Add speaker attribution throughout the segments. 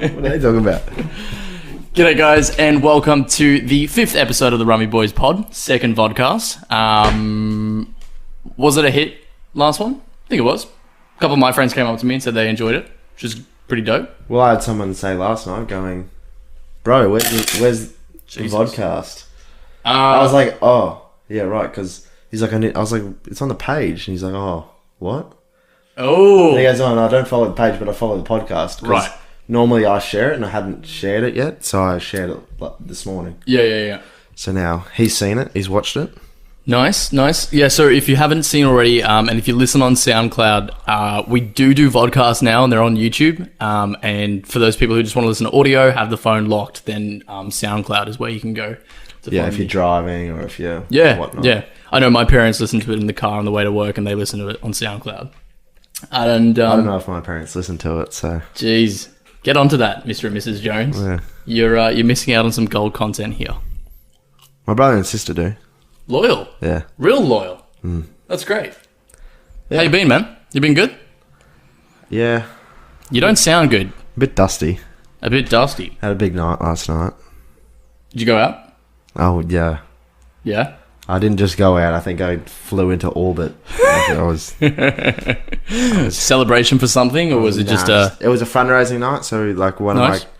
Speaker 1: What are they talking about?
Speaker 2: G'day guys, and welcome to the 5th episode of the Rummy Boys Pod, second vodcast. Was it a hit, last one? I think it was. A couple of my friends came up to me and said they enjoyed it, which is pretty dope.
Speaker 1: Well, I had someone say last night going, bro, where's the vodcast? I was like, oh, yeah, right, because he's like, I was like, it's on the page. And he's like, oh, what?
Speaker 2: Oh.
Speaker 1: And he goes, oh, no, I don't follow the page, but I follow the podcast.
Speaker 2: Right.
Speaker 1: Normally I share it, and I hadn't shared it yet, so I shared it this morning.
Speaker 2: Yeah.
Speaker 1: So now he's seen it, he's watched it.
Speaker 2: Nice. Yeah, so if you haven't seen already, and if you listen on SoundCloud, we do vodcasts now, and they're on YouTube. And for those people who just want to listen to audio, have the phone locked, then SoundCloud is where you can go.
Speaker 1: If you're driving or if you're whatnot.
Speaker 2: Yeah. I know my parents listen to it in the car on the way to work, and they listen to it on SoundCloud. And
Speaker 1: I don't know if my parents listen to it, so...
Speaker 2: Jeez. Get onto that, Mr. and Mrs. Jones.
Speaker 1: Yeah.
Speaker 2: You're missing out on some gold content here.
Speaker 1: My brother and sister do.
Speaker 2: Loyal.
Speaker 1: Yeah.
Speaker 2: Real loyal. That's great. Yeah. How you been, man? You been good?
Speaker 1: Yeah.
Speaker 2: You don't sound good.
Speaker 1: A bit dusty.
Speaker 2: A bit dusty.
Speaker 1: Had a big night last night.
Speaker 2: Did you go out?
Speaker 1: Oh, yeah.
Speaker 2: Yeah?
Speaker 1: I didn't just go out. I think I flew into orbit. I was
Speaker 2: celebration for something, or was it just a...
Speaker 1: It was a fundraising night, so like one
Speaker 2: nice.
Speaker 1: of my...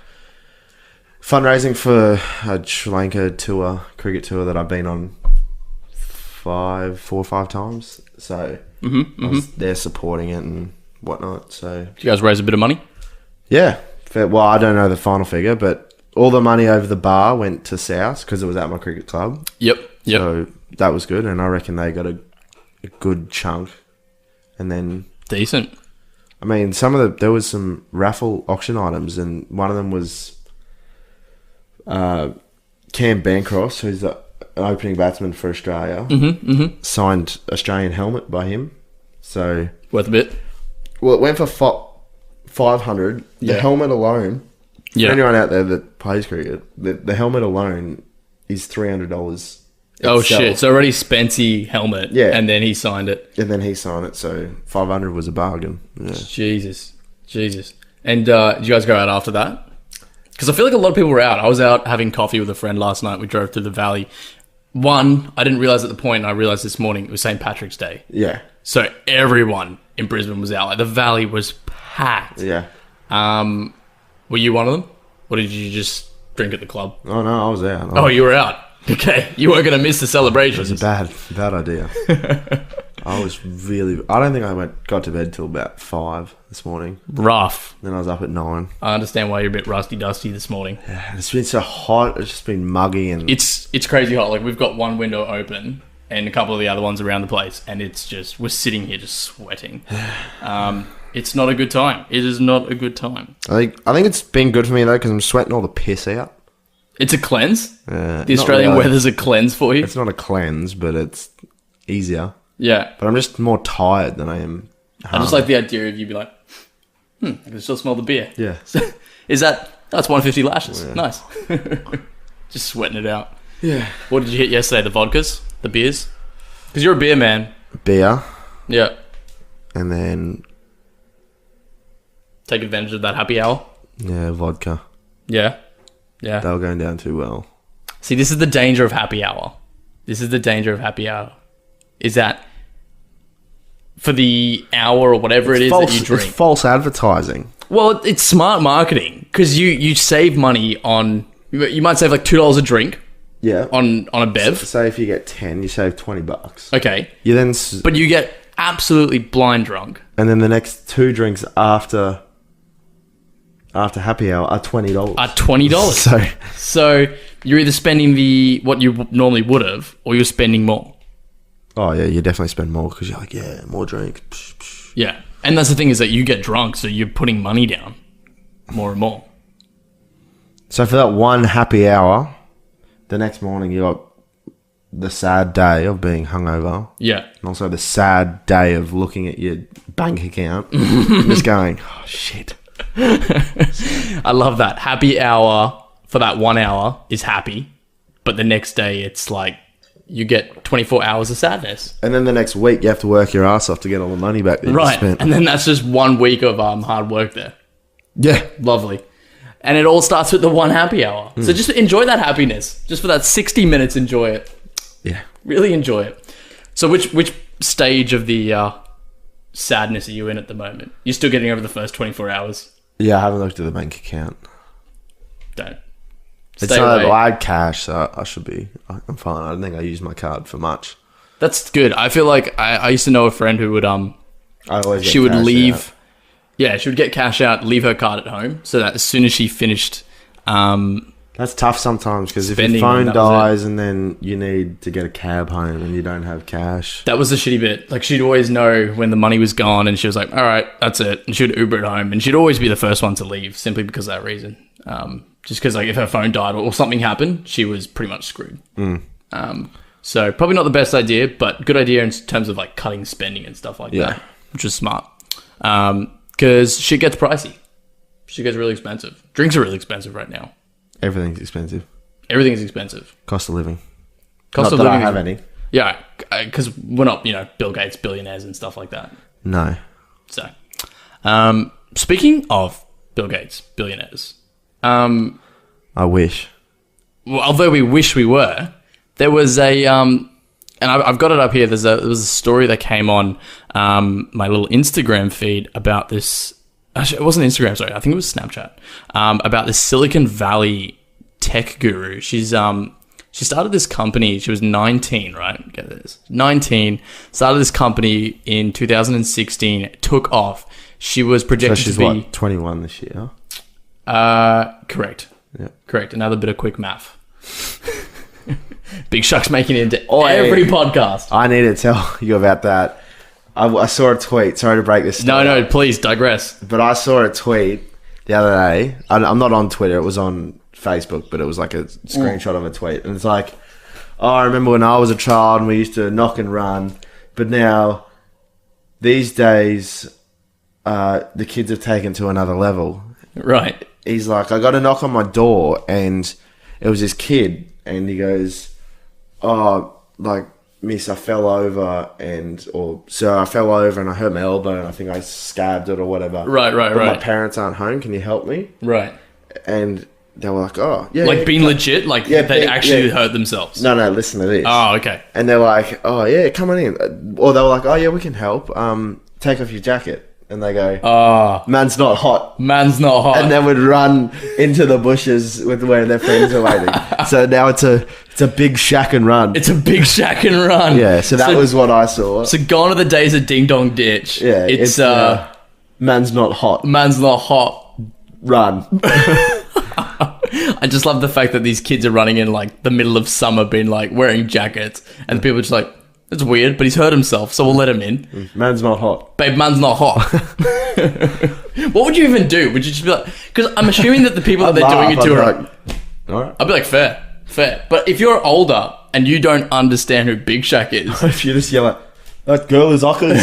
Speaker 1: Fundraising for a Sri Lanka tour, cricket tour that I've been on 4 or 5 times. So I was there supporting it and whatnot. So
Speaker 2: did you guys raise a bit of money?
Speaker 1: Yeah. Well, I don't know the final figure, but all the money over the bar went to South because it was at my cricket club.
Speaker 2: Yep.
Speaker 1: So that was good, and I reckon they got a good chunk. And then...
Speaker 2: Decent.
Speaker 1: I mean, there was some raffle auction items, and one of them was Cam Bancross, who's an opening batsman for Australia. Signed Australian helmet by him. So...
Speaker 2: Worth a bit?
Speaker 1: Well, it went for 500. The helmet alone... For anyone out there that plays cricket, the helmet alone is $300.
Speaker 2: Oh shit! So already Spency helmet, and then he signed it.
Speaker 1: So 500 was a bargain. Yeah.
Speaker 2: Jesus. And did you guys go out after that? Because I feel like a lot of people were out. I was out having coffee with a friend last night. We drove through the valley. I didn't realize at the point. I realized this morning it was St. Patrick's Day. Yeah. So everyone in Brisbane was out. Like the valley was packed.
Speaker 1: Yeah.
Speaker 2: Were you one of them? Or did you just drink at the club?
Speaker 1: Oh, no, I was out.
Speaker 2: Oh, you were out. Okay. You weren't going to miss the celebrations.
Speaker 1: It was a bad idea. I don't think I got to bed till about 5 this morning.
Speaker 2: Rough.
Speaker 1: Then I was up at 9.
Speaker 2: I understand why you're a bit rusty-dusty this morning.
Speaker 1: Yeah, it's been so hot. It's just been muggy. And
Speaker 2: It's crazy hot. Like, we've got one window open and a couple of the other ones around the place. And it's just... We're sitting here just sweating. It's not a good time. It is not a good time.
Speaker 1: I think it's been good for me, though, because I'm sweating all the piss out.
Speaker 2: It's a cleanse? The Australian weather's a cleanse for you?
Speaker 1: It's not a cleanse, but it's easier.
Speaker 2: Yeah.
Speaker 1: But I'm just more tired than I am
Speaker 2: I just like the idea of you be like, I can still smell the beer.
Speaker 1: Yeah.
Speaker 2: That's 150 lashes.
Speaker 1: Yeah.
Speaker 2: Nice. Just sweating it out.
Speaker 1: Yeah.
Speaker 2: What did you hit yesterday? The vodkas? The beers? Because you're a beer man.
Speaker 1: Beer.
Speaker 2: Yeah.
Speaker 1: And then...
Speaker 2: Take advantage of that happy hour?
Speaker 1: Yeah, vodka.
Speaker 2: Yeah.
Speaker 1: They were going down too well.
Speaker 2: See, this is the danger of happy hour. Is that for the hour or whatever it is that you drink.
Speaker 1: It's false advertising.
Speaker 2: Well, it's smart marketing because you save money on... You might save like $2 a drink.
Speaker 1: Yeah.
Speaker 2: On a bev.
Speaker 1: So say if you get 10, you save $20.
Speaker 2: Okay.
Speaker 1: But
Speaker 2: you get absolutely blind drunk.
Speaker 1: And then the next 2 drinks after happy hour are $20.
Speaker 2: So you're either spending what you normally would have, or you're spending more.
Speaker 1: Oh yeah, you definitely spend more because you're like, yeah, more drink. Psh, psh.
Speaker 2: Yeah, and that's the thing is that you get drunk, so you're putting money down more and more.
Speaker 1: So for that one happy hour, the next morning you got the sad day of being hungover.
Speaker 2: Yeah.
Speaker 1: And also the sad day of looking at your bank account, just going, oh shit.
Speaker 2: I love that. Happy hour for that 1 hour is happy, but the next day it's like you get 24 hours of sadness.
Speaker 1: And then the next week you have to work your ass off to get all the money back that you spent.
Speaker 2: And then that's just 1 week of hard work there.
Speaker 1: Yeah.
Speaker 2: Lovely. And it all starts with the one happy hour. So just enjoy that happiness. Just for that 60 minutes, enjoy it.
Speaker 1: Yeah.
Speaker 2: Really enjoy it. So which stage of the sadness are you in at the moment? You're still getting over the first 24 hours?
Speaker 1: Yeah, I haven't looked at the bank account.
Speaker 2: Don't.
Speaker 1: It's
Speaker 2: Stay
Speaker 1: not,
Speaker 2: away.
Speaker 1: I had cash, so I'm fine. I don't think I used my card for much.
Speaker 2: That's good. I feel like I used to know a friend who would
Speaker 1: I always
Speaker 2: she would
Speaker 1: cash
Speaker 2: leave.
Speaker 1: out.
Speaker 2: Yeah, she would get cash out, leave her card at home, so that as soon as she finished,
Speaker 1: That's tough sometimes because if your
Speaker 2: Spending,
Speaker 1: phone
Speaker 2: that was
Speaker 1: dies and then you need to get a cab home and you don't have cash.
Speaker 2: that was the shitty bit. Like, she'd always know when the money was gone, and she was like, "All right, that's it," and she'd Uber it home, and she'd always be the first one to leave simply because of that reason. Just because, like, if her phone died or something happened, she was pretty much screwed. So probably not the best idea, but good idea in terms of like cutting spending and stuff like that, which is smart. Because shit gets pricey. Shit gets really expensive. Drinks are really expensive right now.
Speaker 1: Everything's expensive.
Speaker 2: Everything is expensive.
Speaker 1: Cost of living.
Speaker 2: Cost
Speaker 1: Not
Speaker 2: of
Speaker 1: that
Speaker 2: living.
Speaker 1: I have any.
Speaker 2: Yeah, because we're not, Bill Gates billionaires and stuff like that.
Speaker 1: No.
Speaker 2: So, speaking of Bill Gates billionaires,
Speaker 1: I wish.
Speaker 2: well, although we wish we were, there was a and I've got it up here. There was a story that came on my little Instagram feed about this. Actually, it wasn't Instagram. Sorry, I think it was Snapchat. About this Silicon Valley tech guru. She started this company. She was 19, right? Get this, 19. Started this company in 2016. It took off. She was
Speaker 1: So
Speaker 2: projected
Speaker 1: she's
Speaker 2: to be
Speaker 1: what, 21 this year?
Speaker 2: correct.
Speaker 1: Yeah.
Speaker 2: Correct. Another bit of quick math. Big Shuck's making it into
Speaker 1: Oi.
Speaker 2: every podcast.
Speaker 1: I need to tell you about that. I saw a tweet. Sorry to break this story.
Speaker 2: No, please digress.
Speaker 1: But I saw a tweet the other day. I'm not on Twitter. It was on Facebook, but it was like a screenshot of a tweet. And it's like, oh, I remember when I was a child and we used to knock and run. But now, these days, the kids have taken to another level.
Speaker 2: Right.
Speaker 1: He's like, I got a knock on my door and it was this kid. And he goes, oh, like, miss, I fell over sir, I fell over and I hurt my elbow and I think I scabbed it or whatever.
Speaker 2: Right.
Speaker 1: But my parents aren't home. Can you help me?
Speaker 2: Right.
Speaker 1: And they were like, oh, yeah.
Speaker 2: Like
Speaker 1: yeah,
Speaker 2: being legit? Like they actually hurt themselves?
Speaker 1: No, listen to this.
Speaker 2: Oh, okay.
Speaker 1: And they're like, oh, yeah, come on in. Or they were like, oh, yeah, we can help. Take off your jacket. And they go, man's not hot.
Speaker 2: Man's not hot.
Speaker 1: And they would run into the bushes with where their friends are waiting. So now it's a big shack and run.
Speaker 2: It's a big shack and run.
Speaker 1: Yeah, so that was what I saw.
Speaker 2: So gone are the days of Ding Dong Ditch.
Speaker 1: Yeah,
Speaker 2: It's
Speaker 1: man's not hot.
Speaker 2: man's not hot.
Speaker 1: Run.
Speaker 2: I just love the fact that these kids are running in like the middle of summer being like wearing jackets and people are just like, it's weird, but he's hurt himself, so we'll let him in.
Speaker 1: Man's not hot.
Speaker 2: Babe, man's not hot. What would you even do? Would you just be like... Because I'm assuming that the people that they're doing it to are...
Speaker 1: like, all right.
Speaker 2: I'd be like, fair. But if you're older and you don't understand who Big Shaq is...
Speaker 1: If you just yell at, that girl is Ockers.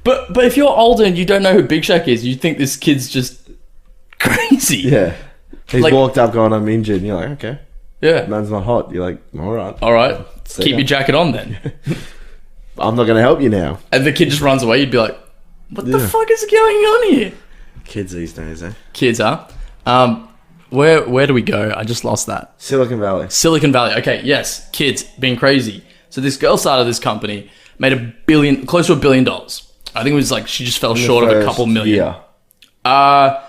Speaker 2: But if you're older and you don't know who Big Shaq is, you think this kid's just crazy.
Speaker 1: Yeah. He's
Speaker 2: Like-
Speaker 1: walked up going, I'm injured. And you're like, okay.
Speaker 2: Yeah.
Speaker 1: Man's not hot. You're like, all right.
Speaker 2: All right.
Speaker 1: See
Speaker 2: Keep
Speaker 1: ya.
Speaker 2: your jacket on then.
Speaker 1: I'm not going to help you now.
Speaker 2: And the kid just runs away. You'd be like, what the
Speaker 1: Yeah.
Speaker 2: fuck is going on here?
Speaker 1: Kids these days, eh?
Speaker 2: Kids, huh? Where do we go? I just lost that.
Speaker 1: Silicon Valley.
Speaker 2: Silicon Valley. Okay, yes, kids being crazy. So this girl started this company, made close to $1 billion. I think it was like she just fell short of a couple million.
Speaker 1: Yeah.
Speaker 2: I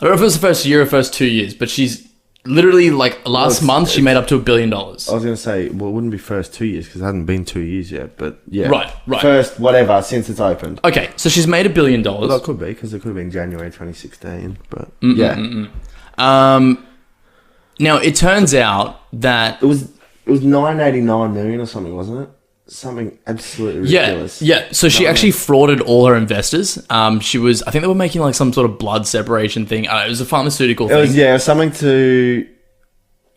Speaker 2: don't know if it was the first year or first 2 years, but she's literally like last month she made up to $1 billion.
Speaker 1: I was going to say, well, it wouldn't be first 2 years because it hadn't been 2 years yet. But yeah.
Speaker 2: Right.
Speaker 1: First, whatever, since it's opened.
Speaker 2: Okay, so she's made $1 billion.
Speaker 1: Well, that could be because it could have been January 2016. But yeah.
Speaker 2: Now it turns out that
Speaker 1: It was 989 million or something, wasn't it? Something absolutely ridiculous.
Speaker 2: Yeah. So she actually frauded all her investors. I think they were making like some sort of blood separation thing. It was a pharmaceutical thing.
Speaker 1: It was something to...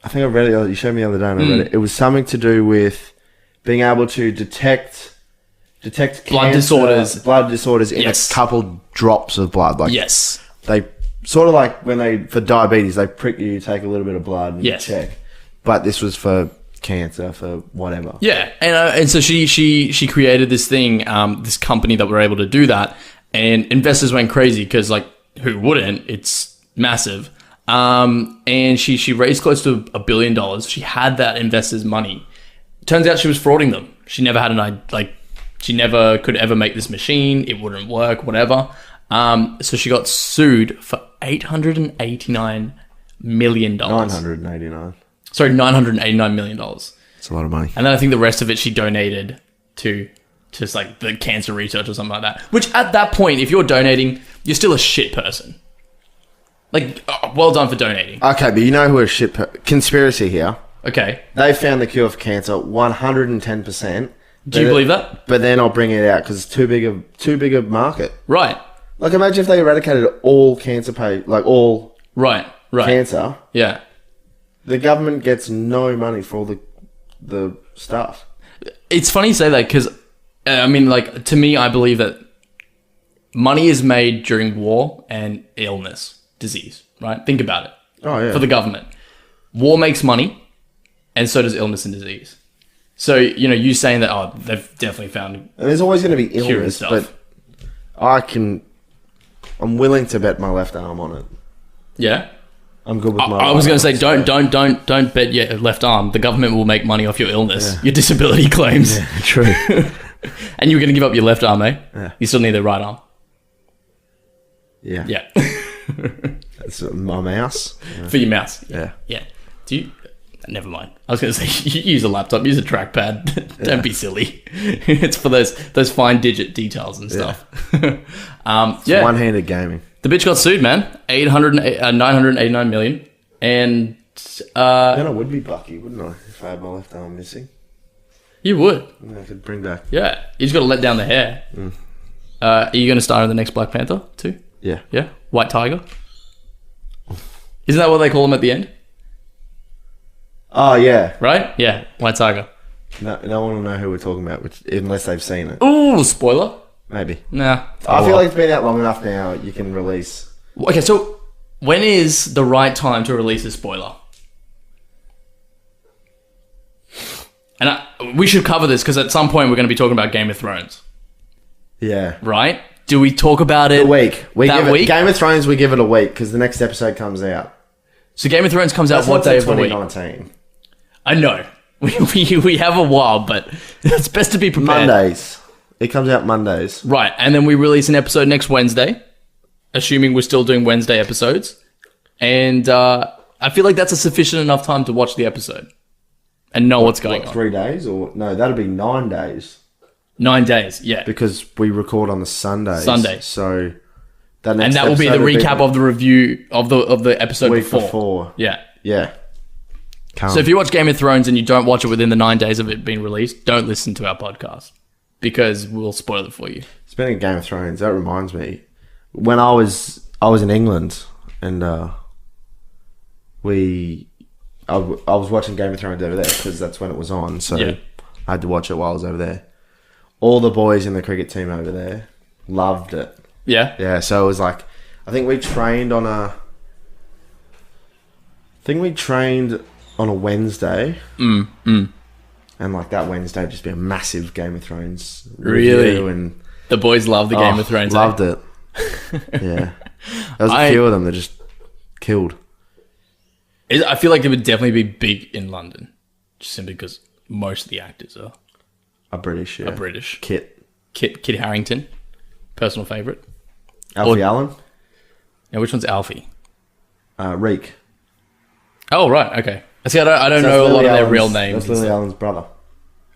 Speaker 1: I think I read it. You showed me the other day and I read it. It was something to do with being able to detect
Speaker 2: Blood
Speaker 1: cancer, blood disorders in
Speaker 2: Yes.
Speaker 1: a couple drops of blood. Like
Speaker 2: Yes.
Speaker 1: they sort of like when for diabetes, they prick you, take a little bit of blood and
Speaker 2: Yes.
Speaker 1: check. But this was for cancer, for whatever.
Speaker 2: Yeah, and so she created this thing, this company that were able to do that, and investors went crazy because like who wouldn't? It's massive. And she raised close to $1 billion. She had that investor's money. Turns out she was frauding them. She never had she never could ever make this machine. It wouldn't work, whatever. So she got sued for $889 million.
Speaker 1: 989.
Speaker 2: Sorry, $989 million.
Speaker 1: It's a lot of money.
Speaker 2: And then I think the rest of it she donated to just like the cancer research or something like that. Which at that point, if you're donating, you're still a shit person. Like, well done for donating.
Speaker 1: Okay, but you know who a shit conspiracy here.
Speaker 2: Okay.
Speaker 1: They found the cure for cancer 110%.
Speaker 2: Do you believe that?
Speaker 1: But they're not bringing it out because it's too big a market.
Speaker 2: Right.
Speaker 1: Like, imagine if they eradicated all cancer all
Speaker 2: Right.
Speaker 1: cancer.
Speaker 2: Yeah.
Speaker 1: The government gets no money for all the stuff.
Speaker 2: It's funny you say that because, to me, I believe that money is made during war and illness, disease, right? Think about it.
Speaker 1: Oh, yeah.
Speaker 2: For the government. War makes money, and so does illness and disease. So, you saying that, they've definitely found...
Speaker 1: And there's always going to be illness, but I'm willing to bet my left arm on it.
Speaker 2: Yeah?
Speaker 1: I'm good with my
Speaker 2: I was going to say, don't bet your left arm. The government will make money off your illness, your disability claims.
Speaker 1: Yeah, true.
Speaker 2: And you're going to give up your left arm, eh?
Speaker 1: Yeah.
Speaker 2: You still need the right arm.
Speaker 1: Yeah.
Speaker 2: Yeah.
Speaker 1: That's my mouse. Yeah.
Speaker 2: For your mouse.
Speaker 1: Yeah.
Speaker 2: Yeah. Do you... Never mind. I was going to say, you use a laptop, use a trackpad. Don't be silly. It's for those fine digit details and stuff.
Speaker 1: Yeah. One-handed gaming.
Speaker 2: The bitch got sued, man. 989 million. And...
Speaker 1: then I would be lucky, wouldn't I? If I had my left arm missing.
Speaker 2: You would.
Speaker 1: I could bring back.
Speaker 2: Yeah. You just got to let down the hair. Are you going to star in the next Black Panther too?
Speaker 1: Yeah.
Speaker 2: Yeah? White Tiger? Isn't that what they call him at the end?
Speaker 1: Oh, yeah.
Speaker 2: Right? Yeah. White Tiger.
Speaker 1: No one will know who we're talking about, unless they've seen it.
Speaker 2: Ooh, spoiler.
Speaker 1: Maybe.
Speaker 2: Nah.
Speaker 1: I feel like it's been out long enough now, you can release...
Speaker 2: Okay, so when is the right time to release a spoiler? And we should cover this, because at some point we're going to be talking about Game of Thrones.
Speaker 1: Yeah.
Speaker 2: Right? Do we talk about it
Speaker 1: a week?
Speaker 2: week?
Speaker 1: Game of Thrones, we give it a week, because the next episode comes out.
Speaker 2: So Game of Thrones comes out what day of the week?
Speaker 1: 2019.
Speaker 2: I know. We have a while, but it's best to be prepared.
Speaker 1: Mondays. It comes out Mondays.
Speaker 2: Right, and then we release an episode next Wednesday, assuming we're still doing Wednesday episodes. And I feel like that's a sufficient enough time to watch the episode and know what's going on.
Speaker 1: 3 days? Or no, that'd be 9 days.
Speaker 2: 9 days, yeah.
Speaker 1: Because we record on the Sundays.
Speaker 2: So
Speaker 1: that
Speaker 2: and that will be the recap of the review of the episode
Speaker 1: week before.
Speaker 2: Yeah.
Speaker 1: Yeah.
Speaker 2: So if you watch Game of Thrones and you don't watch it within the 9 days of it being released, don't listen to our podcast because we'll spoil it for you.
Speaker 1: Speaking of Game of Thrones, that reminds me. When I was in England and I was watching Game of Thrones over there because that's when it was on. So I had to watch it while I was over there. All the boys in the cricket team over there loved it.
Speaker 2: Yeah?
Speaker 1: Yeah, so it was like, I think we trained on a Wednesday. And like that Wednesday would just be a massive Game of Thrones review.
Speaker 2: Really?
Speaker 1: And
Speaker 2: the boys love the Game of Thrones.
Speaker 1: Loved it. Yeah. There was a few of them that just killed.
Speaker 2: I feel like it would definitely be big in London. Just simply because most of the actors are
Speaker 1: British, yeah.
Speaker 2: British.
Speaker 1: Kit
Speaker 2: Harington. Personal favourite.
Speaker 1: Alfie Allen.
Speaker 2: Now, which one's Alfie?
Speaker 1: Reek.
Speaker 2: Oh, right, okay. See, I don't know a lot of their real names.
Speaker 1: That's Lily Allen's brother.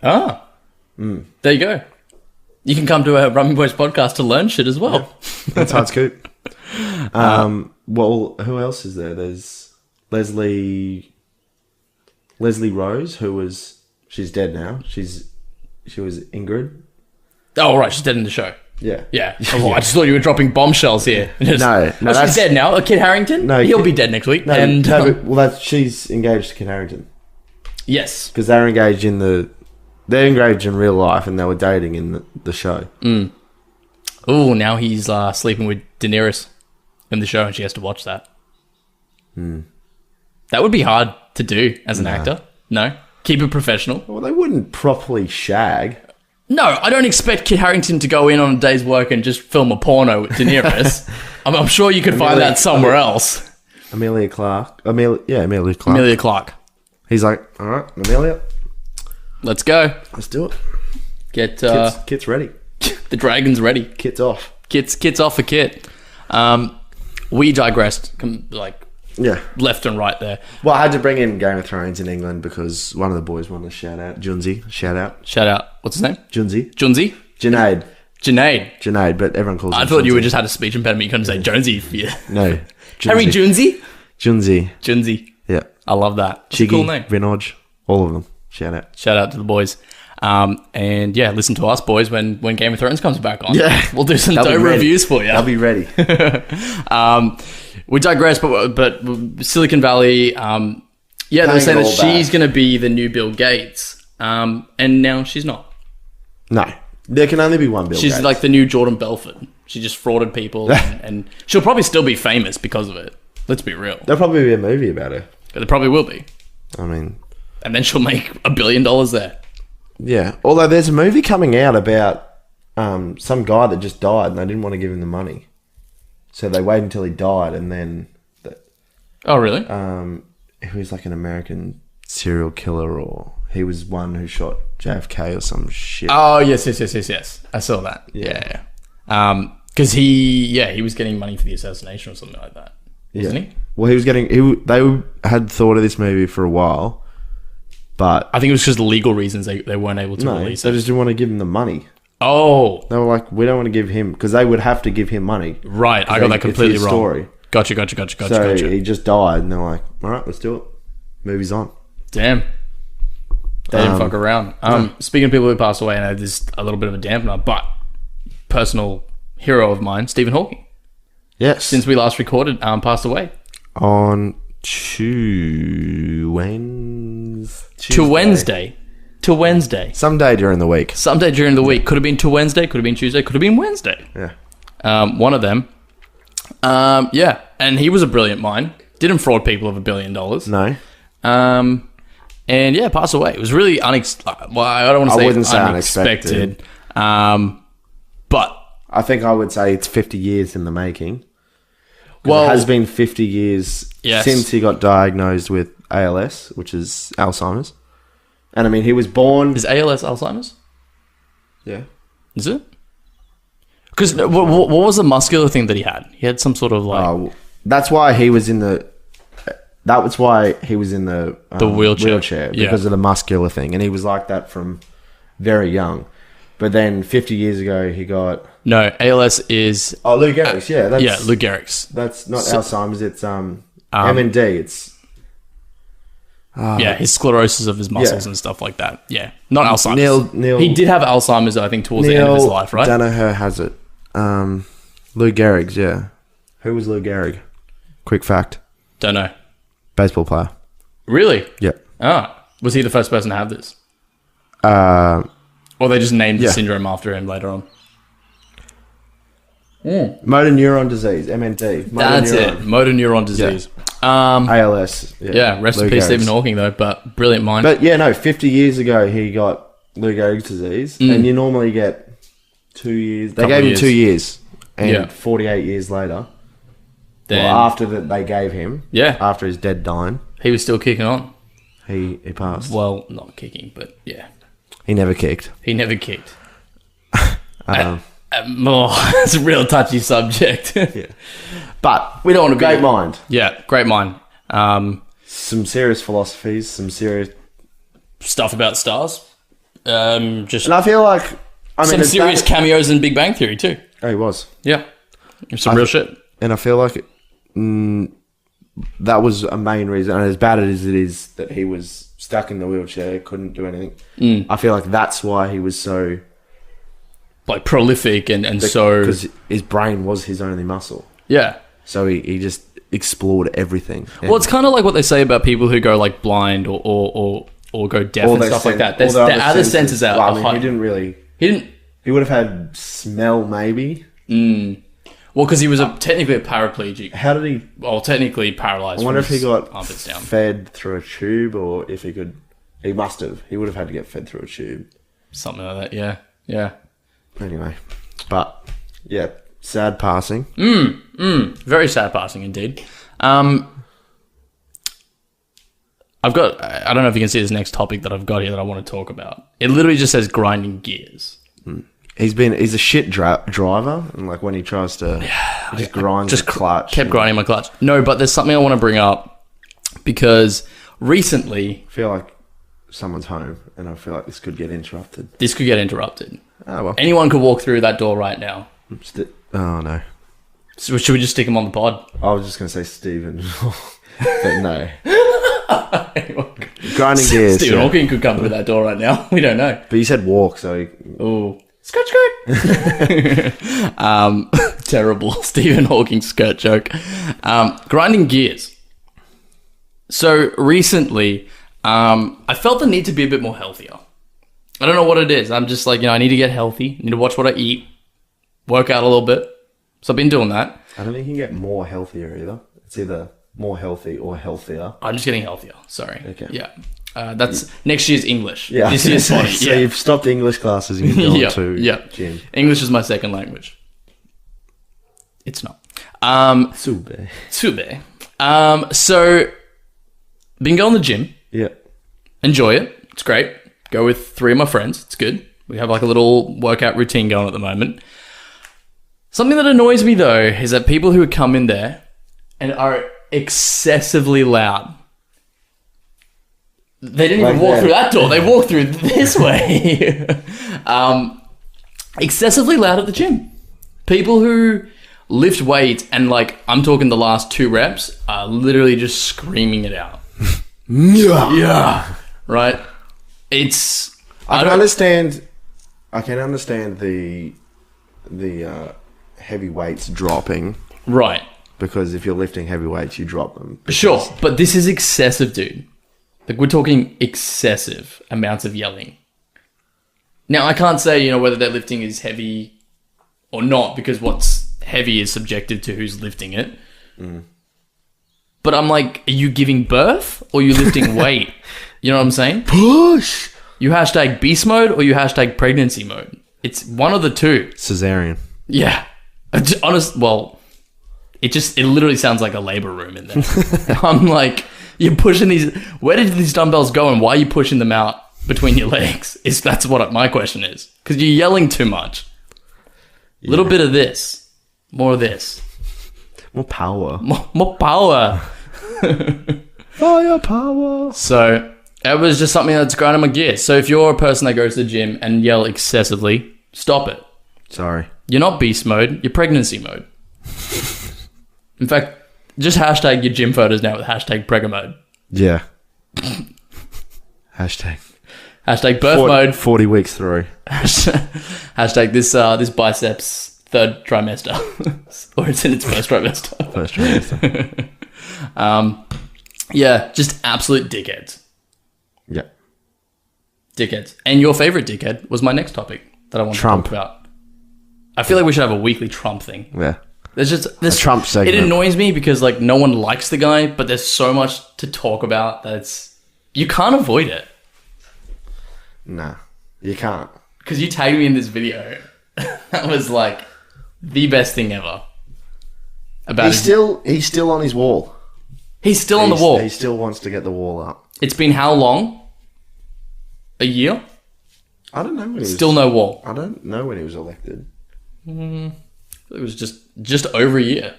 Speaker 2: Ah. There you go. You can come to a Rummy Boys podcast to learn shit as well.
Speaker 1: Yeah. That's hard scoop. Well, who else is there? There's Leslie Rose, she's dead now. She was Ingrid.
Speaker 2: Oh, right, she's dead in the show.
Speaker 1: Yeah.
Speaker 2: Yeah. Oh, I just thought you were dropping bombshells here.
Speaker 1: No,
Speaker 2: she's dead now. Kit Harington?
Speaker 1: No,
Speaker 2: he'll be dead next week.
Speaker 1: She's engaged to Kit Harington.
Speaker 2: Yes.
Speaker 1: Because they're engaged in real life and they were dating in the show.
Speaker 2: Oh, now he's sleeping with Daenerys in the show and she has to watch that. That would be hard to do as an actor. No? Keep it professional.
Speaker 1: Well, they wouldn't properly shag.
Speaker 2: No, I don't expect Kit Harington to go in on a day's work and just film a porno with Daenerys. I'm sure you could find that somewhere else.
Speaker 1: Amelia Clark. Amelia Clark.
Speaker 2: Amelia Clark.
Speaker 1: He's like, all right, Amelia,
Speaker 2: let's go.
Speaker 1: let's do it.
Speaker 2: Get
Speaker 1: Kit's ready.
Speaker 2: the dragon's ready.
Speaker 1: Kit's off.
Speaker 2: Kit's off for Kit. We digressed
Speaker 1: Yeah.
Speaker 2: left and right there.
Speaker 1: Well, I had to bring in Game of Thrones in England because one of the boys wanted to shout out. Junzi. Shout out.
Speaker 2: What's his name?
Speaker 1: Junzi.
Speaker 2: Junzi?
Speaker 1: Junaid, but everyone calls him
Speaker 2: I thought you
Speaker 1: Junzi.
Speaker 2: would just had a speech impediment. You couldn't say Jonesy for you.
Speaker 1: No.
Speaker 2: Harry Junzi?
Speaker 1: Junzi. Yeah.
Speaker 2: I love that. That's
Speaker 1: Chiggy,
Speaker 2: a cool name.
Speaker 1: Vinoj, all of them. Shout out.
Speaker 2: Shout out to the boys. And yeah, listen to us, boys, when Game of Thrones comes back on.
Speaker 1: Yeah.
Speaker 2: We'll do some dope reviews for you.
Speaker 1: I'll be ready.
Speaker 2: We digress, but Silicon Valley, they're saying that she's going to be the new Bill Gates. And now she's not.
Speaker 1: No. There can only be one Bill
Speaker 2: She's
Speaker 1: Gates.
Speaker 2: like the new Jordan Belfort. She just frauded people and she'll probably still be famous because of it. Let's be real.
Speaker 1: There'll probably be a movie about her.
Speaker 2: There probably will be.
Speaker 1: I mean...
Speaker 2: And then she'll make $1 billion there.
Speaker 1: Yeah. Although there's a movie coming out about some guy that just died and they didn't want to give him the money. So they waited until he died and then...
Speaker 2: Oh, really?
Speaker 1: He was like an American serial killer or... He was one who shot JFK or some shit.
Speaker 2: Oh, yes. I saw that. Yeah. Because he was getting money for the assassination or something like that. Wasn't he?
Speaker 1: Well, he was getting... They had thought of this movie for a while, but...
Speaker 2: I think it was just legal reasons they weren't able to release
Speaker 1: they
Speaker 2: it.
Speaker 1: just didn't want to give him the money.
Speaker 2: Oh.
Speaker 1: They were like, we don't want to give him... Because they would have to give him money.
Speaker 2: Right, I got that completely wrong.
Speaker 1: Story.
Speaker 2: Gotcha.
Speaker 1: So he just died and they're like, all right, let's do it. Movie's on.
Speaker 2: Damn. They didn't fuck around. Speaking of people who passed away, and there's a little bit of a dampener, but personal hero of mine, Stephen Hawking.
Speaker 1: Yes.
Speaker 2: Since we last recorded, passed away.
Speaker 1: On Wednesday.
Speaker 2: To Wednesday.
Speaker 1: Someday during the week.
Speaker 2: Someday during the week. Could have been to Wednesday, could have been Tuesday, could have been Wednesday.
Speaker 1: Yeah.
Speaker 2: One of them. And he was a brilliant mind. Didn't fraud people of $1 billion.
Speaker 1: No.
Speaker 2: And yeah, passed away. It was really unexpected. Well, I don't want to say unexpected. But
Speaker 1: I think I would say it's 50 years in the making.
Speaker 2: Well,
Speaker 1: it has been 50 years since he got diagnosed with ALS, which is Alzheimer's. And I mean, he was born...
Speaker 2: Is ALS Alzheimer's?
Speaker 1: Yeah.
Speaker 2: Is it? Because what was the muscular thing that he had? He had some sort of like...
Speaker 1: that's why he was in the... That was why he was in the wheelchair because of the muscular thing. And he was like that from very young. But then 50 years ago, he got...
Speaker 2: No, ALS is...
Speaker 1: Oh, Lou Gehrig's,
Speaker 2: Lou Gehrig's.
Speaker 1: That's not Alzheimer's, it's MND. It's...
Speaker 2: his sclerosis of his muscles and stuff like that. Yeah, not Alzheimer's. He did have Alzheimer's, I think, towards the end of his life, right?
Speaker 1: Danaher has it. Lou Gehrig's, yeah. Who was Lou Gehrig? Quick fact.
Speaker 2: Don't know.
Speaker 1: Baseball player.
Speaker 2: Really?
Speaker 1: Yeah.
Speaker 2: Was he the first person to have this? Or they just named the syndrome after him later on?
Speaker 1: Motor neuron disease, MND.
Speaker 2: That's it. Motor neuron disease.
Speaker 1: ALS.
Speaker 2: Rest in peace, Stephen Hawking, though, but brilliant mind.
Speaker 1: But 50 years ago, he got Lou Gehrig's disease, and you normally get 2 years. They gave him 2 years, and 48 years later, after that they gave him, after his dead dying,
Speaker 2: he was still kicking on.
Speaker 1: He passed.
Speaker 2: Well, not kicking, but yeah.
Speaker 1: He never kicked.
Speaker 2: It's a real touchy subject.
Speaker 1: But
Speaker 2: we don't want to be...
Speaker 1: Great mind.
Speaker 2: Yeah, great mind.
Speaker 1: Some serious philosophies, some serious...
Speaker 2: Stuff about stars. And
Speaker 1: I feel like...
Speaker 2: some serious cameos in Big Bang Theory too.
Speaker 1: Oh, he was.
Speaker 2: Yeah. Some real shit.
Speaker 1: And I feel like that was a main reason, and as bad as it is that he was stuck in the wheelchair, couldn't do anything, I feel like that's why he was so...
Speaker 2: like prolific and so...
Speaker 1: Because his brain was his only muscle.
Speaker 2: Yeah.
Speaker 1: So he just explored everything.
Speaker 2: Well, it's kind of like what they say about people who go like blind or go deaf and stuff like that. Their other senses out.
Speaker 1: Well, I mean, he didn't really... He would have had smell, maybe.
Speaker 2: Well, because he was technically a paraplegic.
Speaker 1: How did he...
Speaker 2: Well, technically paralyzed.
Speaker 1: I wonder if he got
Speaker 2: armpits down.
Speaker 1: fed through a tube, or if he could... He must have. He would have had to get fed through a tube.
Speaker 2: Something like that, yeah.
Speaker 1: Anyway. But, yeah. sad passing.
Speaker 2: Very sad passing indeed. I don't know if you can see this next topic that I've got here that I want to talk about. It literally just says grinding gears.
Speaker 1: He's a shit driver, and like when he tries to just grind the clutch.
Speaker 2: Kept grinding my clutch. No, but there's something I want to bring up because recently...
Speaker 1: I feel like someone's home, and I feel like this could get interrupted.
Speaker 2: Oh, well. Anyone could walk through that door right now.
Speaker 1: Oh, no.
Speaker 2: So should we just stick him on the pod?
Speaker 1: I was just going to say Stephen, but no. Grinding gears.
Speaker 2: Stephen Hawking could come through that door right now. We don't know.
Speaker 1: But you said walk, so...
Speaker 2: Oh, skirt. Terrible Stephen Hawking skirt joke. Grinding gears. So recently, I felt the need to be a bit more healthier. I don't know what it is. I'm just like, I need to get healthy. I need to watch what I eat, work out a little bit. So I've been doing that.
Speaker 1: I don't think you can get more healthier either. It's either more healthy or healthier.
Speaker 2: I'm just getting healthier. Sorry.
Speaker 1: Okay.
Speaker 2: Yeah. That's next year's English.
Speaker 1: Yeah.
Speaker 2: This year's funny.
Speaker 1: So you've stopped English classes and you've gone to gym.
Speaker 2: English is my second language. It's not.
Speaker 1: Sube.
Speaker 2: So, been going to the gym.
Speaker 1: Yeah.
Speaker 2: Enjoy it. It's great. Go with 3 of my friends. It's good. We have like a little workout routine going at the moment. Something that annoys me though is that people who come in there and are excessively loud. They didn't even walk through that door. They walked through this way. Excessively loud at the gym. People who lift weights and like, I'm talking the last 2 reps, are literally just screaming it out. Yeah. Right? It's...
Speaker 1: I can understand the heavy weights dropping.
Speaker 2: Right.
Speaker 1: Because if you're lifting heavy weights, you drop them.
Speaker 2: Sure, but this is excessive, dude. Like, we're talking excessive amounts of yelling. Now, I can't say, whether their lifting is heavy or not, because what's heavy is subjective to who's lifting it. But I'm like, are you giving birth or are you lifting weight? You know what I'm saying?
Speaker 1: Push!
Speaker 2: You hashtag beast mode or you hashtag pregnancy mode. It's one of the two.
Speaker 1: Cesarean.
Speaker 2: Yeah. It literally sounds like a labor room in there. I'm like, you're pushing these... Where did these dumbbells go and why are you pushing them out between your legs? That's what my question is. Because you're yelling too much. A little bit of this. More of this.
Speaker 1: More power.
Speaker 2: More power.
Speaker 1: Fire power.
Speaker 2: So, it was just something that's grinding my gears. So, if you're a person that goes to the gym and yell excessively, stop it.
Speaker 1: Sorry.
Speaker 2: You're not beast mode. You're pregnancy mode. In fact, just hashtag your gym photos now with hashtag pregger mode.
Speaker 1: Yeah. Hashtag
Speaker 2: birth mode.
Speaker 1: 40 weeks through.
Speaker 2: Hashtag this biceps 3rd trimester. Or it's in its 1st trimester.
Speaker 1: First trimester.
Speaker 2: Yeah, just absolute dickheads.
Speaker 1: Yeah.
Speaker 2: Dickheads. And your favorite dickhead was my next topic that I want
Speaker 1: Trump.
Speaker 2: to talk about. I feel like we should have a weekly Trump thing.
Speaker 1: Yeah.
Speaker 2: There's just this
Speaker 1: Trump segment.
Speaker 2: It annoys me because like no one likes the guy, but there's so much to talk about that you can't avoid it.
Speaker 1: Nah, you can't.
Speaker 2: Because you tagged me in this video. That was like the best thing ever.
Speaker 1: He's still on his wall.
Speaker 2: He's still on the wall.
Speaker 1: He still wants to get the wall up.
Speaker 2: It's been how long? A year?
Speaker 1: I don't know when he was...
Speaker 2: Still no wall.
Speaker 1: I don't know when he was elected.
Speaker 2: It was just over a year.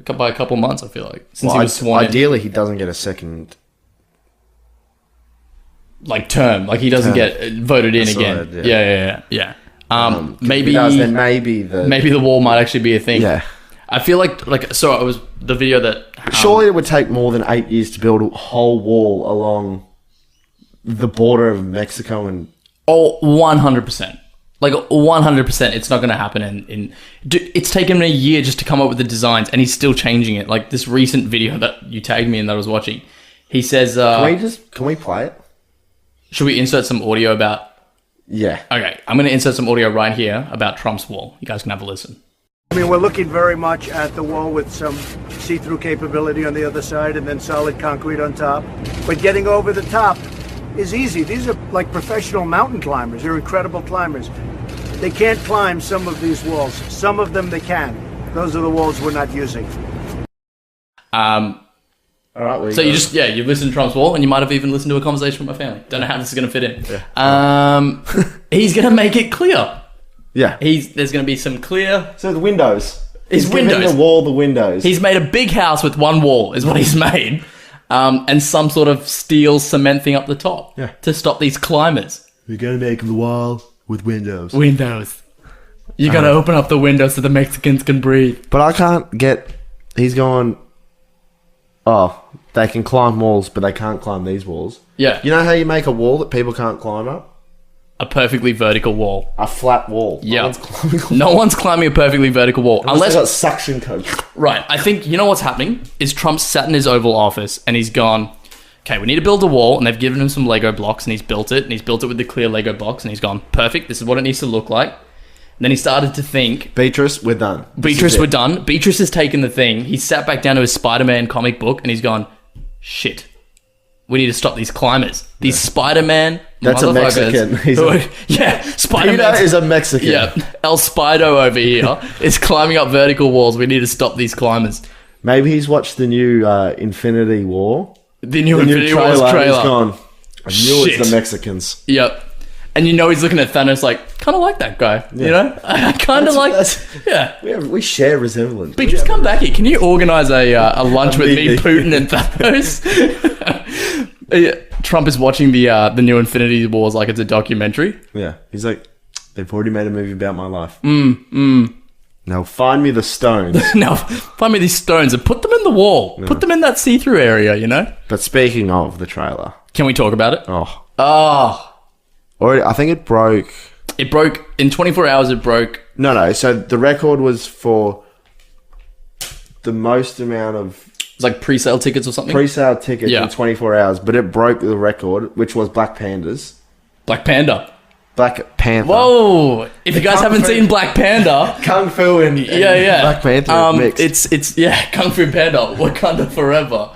Speaker 2: By a couple months, I feel like. Since he was sworn in.
Speaker 1: Ideally, he doesn't get a second...
Speaker 2: Like, term. Like, he doesn't get voted in again. Yeah. Maybe...
Speaker 1: Then maybe
Speaker 2: the wall might actually be a thing.
Speaker 1: Yeah.
Speaker 2: I feel like... So, it was the video that...
Speaker 1: Surely it would take more than 8 years to build a whole wall along the border of Mexico and...
Speaker 2: Oh, 100%. Like, 100%, it's not going to happen. It's taken me a year just to come up with the designs, and he's still changing it. Like, this recent video that you tagged me in that I was watching, he says...
Speaker 1: Can we play it?
Speaker 2: Should we insert some audio about...
Speaker 1: Yeah.
Speaker 2: Okay, I'm going to insert some audio right here about Trump's wall. You guys can have a listen.
Speaker 3: I mean, we're looking very much at the wall with some see-through capability on the other side and then solid concrete on top. But getting over the top is easy. These are like professional mountain climbers. They're incredible climbers. They can't climb some of these walls. Some of them they can. Those are the walls we're not using.
Speaker 1: All right.
Speaker 2: So you've listened to Trump's wall, and you might have even listened to a conversation with my family. Don't know how this is going to fit in.
Speaker 1: Yeah.
Speaker 2: He's going to make it clear.
Speaker 1: Yeah.
Speaker 2: There's going to be some clear.
Speaker 1: So the windows.
Speaker 2: His windows.
Speaker 1: Giving the wall the windows.
Speaker 2: He's made a big house with one wall, is what he's made, and some sort of steel cement thing up the top to stop these climbers.
Speaker 1: We're gonna make the wall with windows.
Speaker 2: Windows. You gotta open up the windows so the Mexicans can breathe.
Speaker 1: But I can't get. He's going. Oh, they can climb walls, but they can't climb these walls.
Speaker 2: Yeah.
Speaker 1: You know how you make a wall that people can't climb up?
Speaker 2: A perfectly vertical wall.
Speaker 1: A flat wall.
Speaker 2: Yeah. No one's climbing a perfectly vertical wall.
Speaker 1: Unless they've got suction cups.
Speaker 2: Right. I think, you know what's happening? Is Trump sat in his Oval Office and he's gone, okay, we need to build a wall, and they've given him some Lego blocks, and he's built it with the clear Lego box, and he's gone, perfect, this is what it needs to look like. And then he started to think,
Speaker 1: Beatrice, we're done.
Speaker 2: We're done. Beatrice has taken the thing. He sat back down to his Spider-Man comic book, and he's gone, shit. We need to stop these climbers. These Spider-Man
Speaker 1: That's a Mexican.
Speaker 2: Spider-Man
Speaker 1: Peter is a Mexican.
Speaker 2: Yeah, El Spido over here is climbing up vertical walls. We need to stop these climbers.
Speaker 1: Maybe he's watched the new Infinity War.
Speaker 2: The new Infinity War trailer.
Speaker 1: He's gone, I knew it's the Mexicans.
Speaker 2: Yep. And you know he's looking at Thanos like, kind of like that guy. Yeah. You know? I kind of like... Yeah.
Speaker 1: We share resemblance.
Speaker 2: Beatrice, come back here. Can you organise a lunch with me, Putin, and Thanos? Trump is watching the new Infinity Wars like it's a documentary.
Speaker 1: Yeah. He's like, they've already made a movie about my life. Now find me the stones.
Speaker 2: Now find me these stones and put them in the wall. No. Put them in that see-through area, you know?
Speaker 1: But speaking of the trailer...
Speaker 2: Can we talk about it?
Speaker 1: Oh. Already, I think it broke...
Speaker 2: It broke... In 24 hours, it broke...
Speaker 1: No. So the record was for the most amount of...
Speaker 2: It's like pre-sale tickets or something?
Speaker 1: Pre-sale tickets in 24 hours. But it broke the record, which was Black Pandas.
Speaker 2: Black Panda.
Speaker 1: Black Panther.
Speaker 2: Whoa! If you guys haven't seen Black Panda...
Speaker 1: Kung Fu and Black Panther mixed.
Speaker 2: It's Kung Fu Panda. Wakanda forever.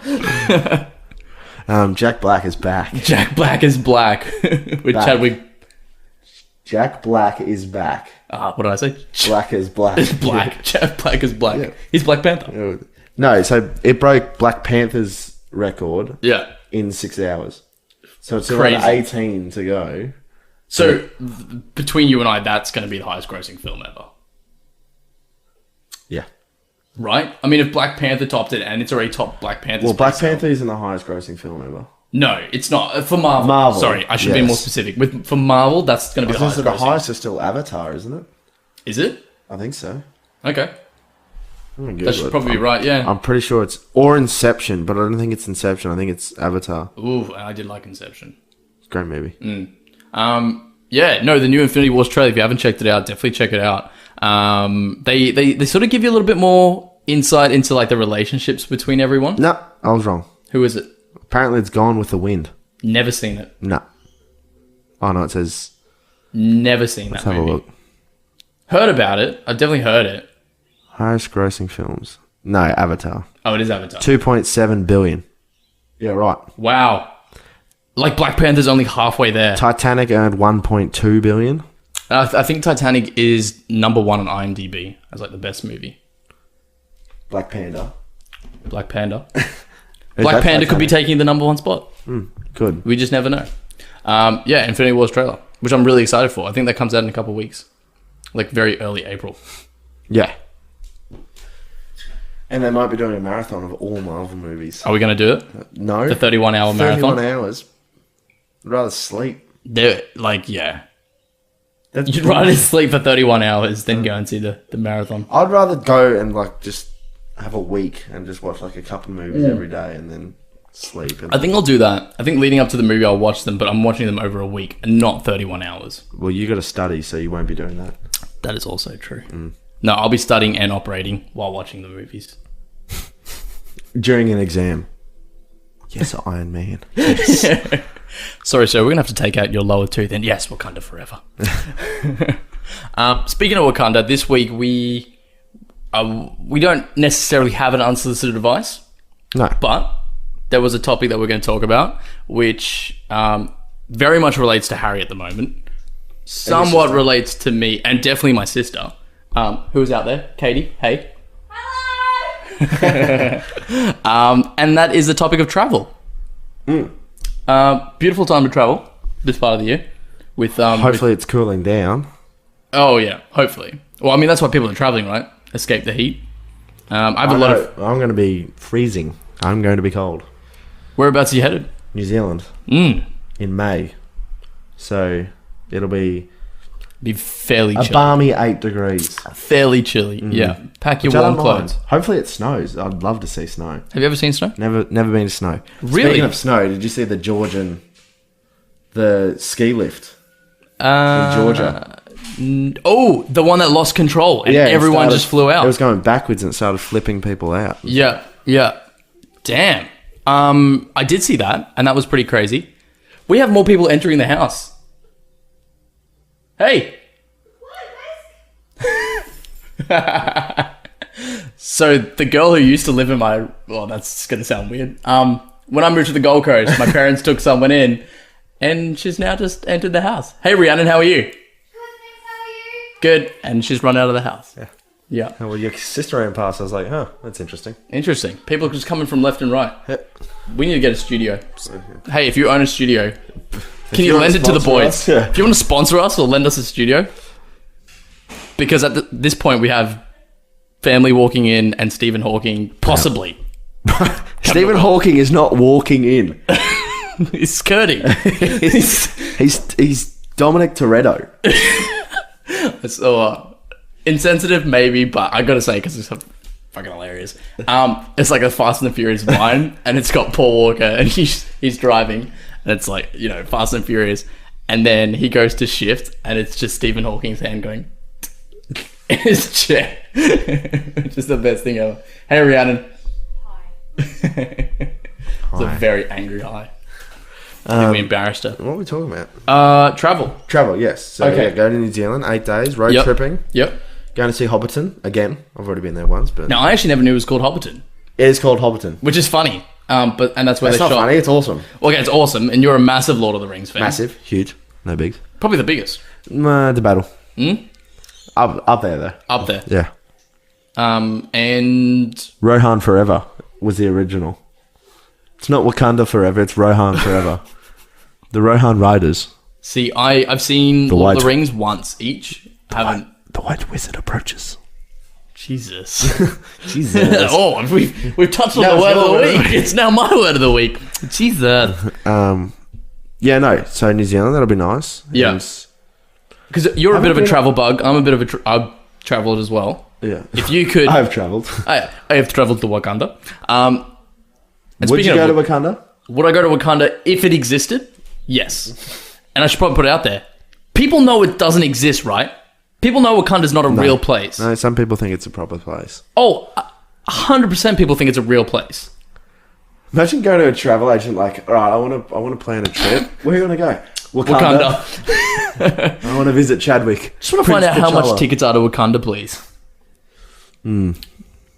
Speaker 1: Jack Black is back.
Speaker 2: Jack Black is black. With Chadwick.
Speaker 1: Jack Black is back.
Speaker 2: What did I say?
Speaker 1: Black is black.
Speaker 2: Is black. Yeah. Jack Black is black. Yeah. He's Black Panther.
Speaker 1: No, so it broke Black Panther's record.
Speaker 2: Yeah.
Speaker 1: In 6 hours. So it's around 18 to go.
Speaker 2: So between you and I, that's going to be the highest grossing film ever.
Speaker 1: Yeah.
Speaker 2: Right? I mean, if Black Panther topped it and it's already topped Black Panther.
Speaker 1: Well, Black Panther isn't the highest grossing film ever.
Speaker 2: No, it's not. For Marvel. Sorry, I should be more specific. For Marvel, that's going to be the highest grossing.
Speaker 1: The highest is still Avatar, isn't it?
Speaker 2: Is it?
Speaker 1: I think so.
Speaker 2: Okay. That should probably be right, yeah.
Speaker 1: I'm pretty sure it's... Or Inception, but I don't think it's Inception. I think it's Avatar.
Speaker 2: Ooh, I did like Inception.
Speaker 1: Great movie.
Speaker 2: The new Infinity Wars trailer, if you haven't checked it out, definitely check it out. They sort of give you a little bit more insight into like the relationships between everyone.
Speaker 1: No, I was wrong.
Speaker 2: Who is it?
Speaker 1: Apparently it's Gone with the Wind.
Speaker 2: Never seen it.
Speaker 1: No. Oh no, it says...
Speaker 2: Never seen that movie. Let's have a look. Heard about it. I've definitely heard it.
Speaker 1: Highest grossing films. No, Avatar.
Speaker 2: Oh, it is Avatar.
Speaker 1: 2.7 billion. Yeah, right.
Speaker 2: Wow. Like Black Panther's only halfway there.
Speaker 1: Titanic earned 1.2 billion.
Speaker 2: I think Titanic is number 1 on IMDb as like the best movie.
Speaker 1: Black Panda.
Speaker 2: Black Panda could be taking the number 1 spot.
Speaker 1: Good.
Speaker 2: We just never know. Infinity Wars trailer, which I'm really excited for. I think that comes out in a couple of weeks. Like very early April.
Speaker 1: Yeah. And they might be doing a marathon of all Marvel movies.
Speaker 2: Are we going to do it?
Speaker 1: No.
Speaker 2: The 31-hour marathon?
Speaker 1: 31 hours. I'd rather sleep.
Speaker 2: You'd rather sleep for 31 hours than go and see the marathon.
Speaker 1: I'd rather go and like just have a week and just watch like a couple of movies every day and then sleep.
Speaker 2: I think I'll do that. I think leading up to the movie I'll watch them, but I'm watching them over a week and not 31 hours.
Speaker 1: Well, you got to study, so you won't be doing that.
Speaker 2: That is also true. No, I'll be studying and operating while watching the movies.
Speaker 1: During an exam. Yes, Iron Man. Yes.
Speaker 2: Sorry, sir, we're going to have to take out your lower tooth. And yes, Wakanda forever. Speaking of Wakanda, this week we don't necessarily have an unsolicited advice.
Speaker 1: No.
Speaker 2: But there was a topic that we're going to talk about, which very much relates to Harry at the moment. somewhat relates to me, and definitely my sister. Who's out there? Katie, hey. Hello! And that is the topic of travel. Beautiful time to travel this part of the year.
Speaker 1: Hopefully it's cooling down.
Speaker 2: Oh, yeah, hopefully. Well, I mean, that's why people are traveling, right? Escape the heat. I'm going to be
Speaker 1: freezing. I'm going to be cold.
Speaker 2: Whereabouts are you headed?
Speaker 1: New Zealand. In May. So it'll be
Speaker 2: fairly chilly.
Speaker 1: A balmy 8 degrees.
Speaker 2: Fairly chilly, yeah. Pack your warm clothes.
Speaker 1: Hopefully it snows. I'd love to see snow.
Speaker 2: Have you ever seen snow?
Speaker 1: Never been to snow.
Speaker 2: Really?
Speaker 1: Speaking of snow, did you see the ski lift in Georgia?
Speaker 2: Oh, the one that lost control and everyone just flew out.
Speaker 1: It was going backwards and it started flipping people out.
Speaker 2: Yeah. Damn. I did see that, and that was pretty crazy. We have more people entering the house. Hey. So the girl who used to live in that's going to sound weird. When I moved to the Gold Coast, my parents took someone in, and she's now just entered the house. Hey, Rhiannon, how are you?
Speaker 4: Good, thanks. How are you?
Speaker 2: Good. And she's run out of the house. Yeah.
Speaker 1: Oh, well, your sister ran past. I was like, that's interesting.
Speaker 2: Interesting. People are just coming from left and right. We need to get a studio. Hey, if you own a studio, can you lend it to the boys? If you want to sponsor us or lend us a studio? Because at this point, we have family walking in and Stephen Hawking, possibly.
Speaker 1: Stephen Hawking is not walking in.
Speaker 2: He's skirting.
Speaker 1: he's Dominic Toretto.
Speaker 2: So, insensitive, maybe, but I gotta say, because it's fucking hilarious. It's like a Fast and the Furious vine, and it's got Paul Walker, and he's driving, and it's like, Fast and Furious, and then he goes to shift, and it's just Stephen Hawking's hand going in his chair. Just the best thing ever. Hey, Rhiannon.
Speaker 4: Hi.
Speaker 2: It's a very angry hi. I think we embarrassed her.
Speaker 1: What are we talking about?
Speaker 2: Travel,
Speaker 1: yes. So
Speaker 2: okay.
Speaker 1: Go to New Zealand, 8 days, road tripping.
Speaker 2: Yep.
Speaker 1: Going to see Hobbiton again. I've already been there once, but
Speaker 2: now I actually never knew it was called Hobbiton.
Speaker 1: It is called Hobbiton,
Speaker 2: which is funny. And that's where
Speaker 1: it's
Speaker 2: they
Speaker 1: not
Speaker 2: shot.
Speaker 1: Funny. It's awesome.
Speaker 2: Okay, it's awesome, and you're a massive Lord of the Rings fan.
Speaker 1: Massive, huge, no bigs.
Speaker 2: Probably the biggest.
Speaker 1: Debatable. Up there though.
Speaker 2: Up there.
Speaker 1: Yeah.
Speaker 2: And
Speaker 1: Rohan Forever was the original. It's not Wakanda Forever. It's Rohan Forever. The Rohan Riders.
Speaker 2: See, I've seen Lord of the Rings once each. The
Speaker 1: White Wizard approaches.
Speaker 2: Jesus. Oh, we've touched on the word of the week. It's now my word of the week. Jesus.
Speaker 1: So New Zealand, that'll be nice.
Speaker 2: Yeah. Because you're a bit of a travel bug. I'm a bit of I've travelled as well.
Speaker 1: Yeah.
Speaker 2: If you could...
Speaker 1: I've travelled.
Speaker 2: I have travelled to Wakanda.
Speaker 1: Would you go to Wakanda?
Speaker 2: Would I go to Wakanda if it existed? Yes. And I should probably put it out there. People know it doesn't exist, right? People know Wakanda's not a real place.
Speaker 1: No, some people think it's a proper place.
Speaker 2: Oh, 100% people think it's a real place.
Speaker 1: Imagine going to a travel agent like, all right, I want to plan a trip. Where are you going to go? Wakanda. I want to visit Chadwick.
Speaker 2: Just want to find out how much tickets are to Wakanda, please.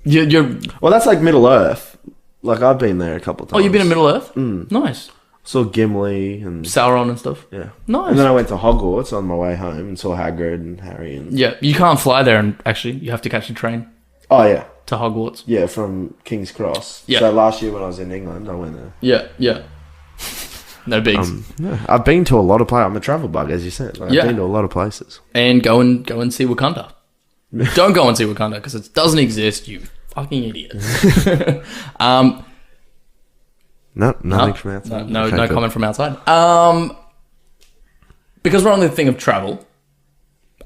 Speaker 2: You're
Speaker 1: well, that's like Middle Earth. Like, I've been there a couple of times.
Speaker 2: Oh, you've been in Middle Earth? Nice.
Speaker 1: Saw Gimli and
Speaker 2: Sauron and stuff.
Speaker 1: Yeah.
Speaker 2: Nice.
Speaker 1: And then I went to Hogwarts on my way home and saw Hagrid and Harry and...
Speaker 2: Yeah, you can't fly there, and actually, you have to catch a train.
Speaker 1: Oh, yeah.
Speaker 2: To Hogwarts.
Speaker 1: Yeah, from King's Cross.
Speaker 2: Yeah.
Speaker 1: So last year when I was in England, I went there.
Speaker 2: Yeah. No bigs.
Speaker 1: I've been to a lot of places. I'm a travel bug, as you said. I've been to a lot of places.
Speaker 2: And go and see Wakanda. Don't go and see Wakanda, because it doesn't exist, you fucking idiots.
Speaker 1: No, nothing from outside.
Speaker 2: No comment from outside. Because we're on the thing of travel,